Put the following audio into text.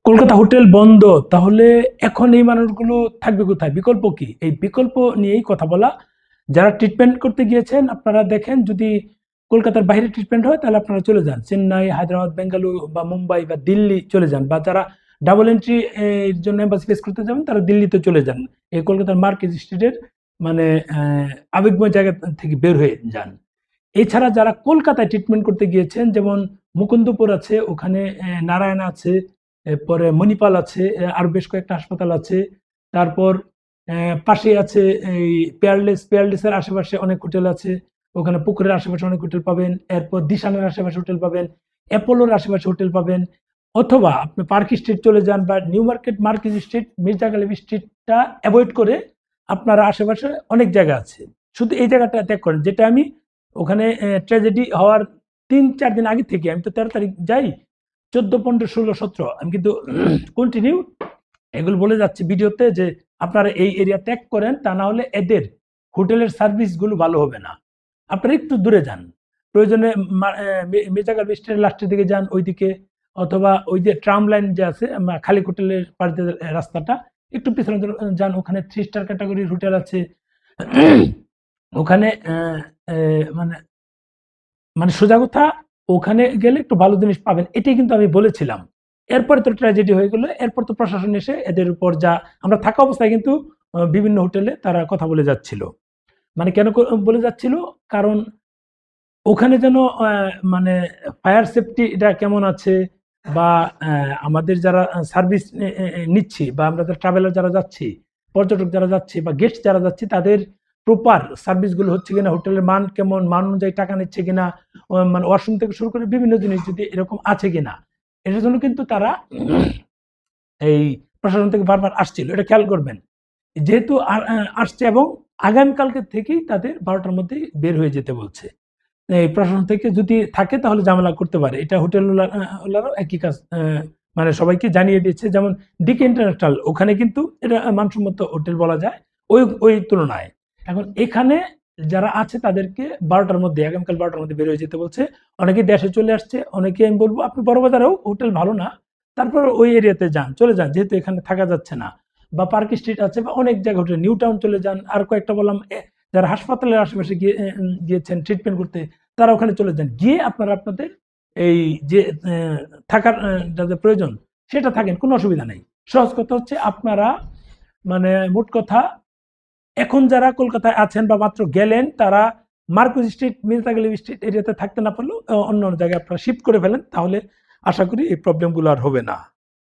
Kolkata hotel বন্ধ, তাহলে এখন এই মানুষগুলো থাকবে কোথায়? বিকল্প কি? এই বিকল্প নিয়েই কথা বলা। যারা ট্রিটমেন্ট করতে গিয়েছেন আপনারা দেখেন, যদি কলকাতার বাইরে ট্রিটমেন্ট হয় তাহলে আপনারা চলে যান চেন্নাই, হায়দ্রাবাদ, বেঙ্গালুরু বা মুম্বাই বা দিল্লি চলে যান, বা যারা ডাবল এন্ট্রি এর জন্য এম্বাসি ফেস করতে যাবেন তারা দিল্লিতে চলে যান। এই কলকাতার মার্কেট স্ট্রিটের মানে আবেগময় জায়গা থেকে বের হয়ে যান। এছাড়া যারা কলকাতায় ট্রিটমেন্ট করতে গিয়েছেন, যেমন মুকুন্দপুর আছে, ওখানে নারায়ণ আছে, এরপরে মণিপাল আছে, আরো বেশ কয়েকটা হাসপাতাল আছে। তারপর পাশে আছে এই পেয়ারলেসের আশেপাশে অনেক হোটেল আছে, ওখানে পুকুরের আশেপাশে অনেক হোটেল পাবেন। এরপর দিশানের আশেপাশে হোটেল পাবেন, অ্যাপোলোর আশেপাশে হোটেল পাবেন। অথবা আপনি পার্ক স্ট্রিট চলে যান, বা new market street, Mirza Ghalib স্ট্রিটটা অ্যাভয়েড করে আপনার আশেপাশে অনেক জায়গা আছে। শুধু এই জায়গাটা ত্যাগ করেন, যেটা আমি ওখানে ট্র্যাজেডি হওয়ার ৩-৪ দিন আগে থেকে, আমি তো ১৩ তারিখ যাই, ১৪, ১৫, ১৬, ১৭ আমি কিন্তু কন্টিনিউ এগুলো বলে যাচ্ছি ভিডিওতে যে আপনারা এই এরিয়া ত্যাগ করেন, তা না হলে এদের হোটেলের সার্ভিসগুলো ভালো হবে না। আপনারা একটু দূরে যান, প্রয়োজনে মির্জা গালিব স্ট্রিটের লাস্টের দিকে যান ওইদিকে, অথবা ওই যে ট্রাম লাইন যে আছে খালিক হোটেলের পাশে রাস্তাটা একটু পিছনে যান, ওখানে 3 স্টার ক্যাটাগরির হোটেল আছে। ওখানে মানে মানে সোজা কথা, ওখানে গেলে একটু ভালো জিনিস পাবেন, এটাই কিন্তু আমি বলেছিলাম। এরপরে তো ট্র্যাজেডি হয়ে গেল, এরপর তো প্রশাসন এসে এদের উপর যা, আমরা থাকা অবস্থায় কিন্তু বিভিন্ন হোটেলে তারা কথা বলে যাচ্ছিল। মানে কেন বলে যাচ্ছিল? কারণ ওখানে যেন মানে ফায়ার সেফটি এটা কেমন আছে, বা আমাদের যারা সার্ভিস নিচ্ছি, বা আমরা ট্রাভেলার যারা যাচ্ছি, পর্যটক যারা যাচ্ছি, বা গেস্ট যারা যাচ্ছি, তাদের প্রপার সার্ভিসগুলো হচ্ছে কিনা, হোটেলের মান কেমন, মান অনুযায়ী টাকা নিচ্ছে কিনা, মানে ওয়াশরুম থেকে শুরু করে বিভিন্ন জিনিস যদি এরকম আছে কিনা, এটার জন্য কিন্তু তারা এই প্রশাসন থেকে বারবার আসছিল, এটা খেয়াল করবেন। যেহেতু আসছে, এবং আগামীকালকে থেকেই তাদের ১২টার মধ্যেই বের হয়ে যেতে বলছে। এই প্রশাসন থেকে যদি থাকে তাহলে ঝামেলা করতে পারে। এটা হোটেলওয়ালারাও একই কাজ মানে সবাইকে জানিয়ে দিয়েছে। যেমন ডিকে ইন্টারন্যাশনাল, ওখানে কিন্তু এটা মানসম্মত হোটেল বলা যায় ওই তুলনায়। এখন এখানে যারা আছে তাদেরকে ১২টার মধ্যে, আগামীকাল ১২টার মধ্যে বের হয়ে যেতে বলছে। অনেকে দেশে চলে আসছে, অনেকে আমি বলবো আপনি বড়বাজারেও হোটেল ভালো না, তারপর ওই এরিয়াতে যান, চলে যান, যেহেতু এখানে থাকা যাচ্ছে না। বা পার্ক স্ট্রিট আছে, বা অনেক জায়গা হোটেল, নিউ টাউন চলে যান। আর কয়েকটা বললাম, যারা হাসপাতালের আশেপাশে গিয়েছেন ট্রিটমেন্ট করতে, তারা ওখানে চলে যান। গিয়ে আপনারা আপনাদের এই যে থাকার যাদের প্রয়োজন সেটা থাকেন, কোনো অসুবিধা নেই। সহজ কথা হচ্ছে, আপনারা মানে মোট কথা এখন যারা কলকাতায় আছেন বা মাত্র গেলেন, তারা মার্কুস স্ট্রিট, মির্জা গালিব স্ট্রিট এরিয়াতে থাকতে না পারলেও অন্য জায়গায় আপনারা শিফট করে ফেলেন, তাহলে আশা করি এই প্রবলেমগুলো আর হবে না।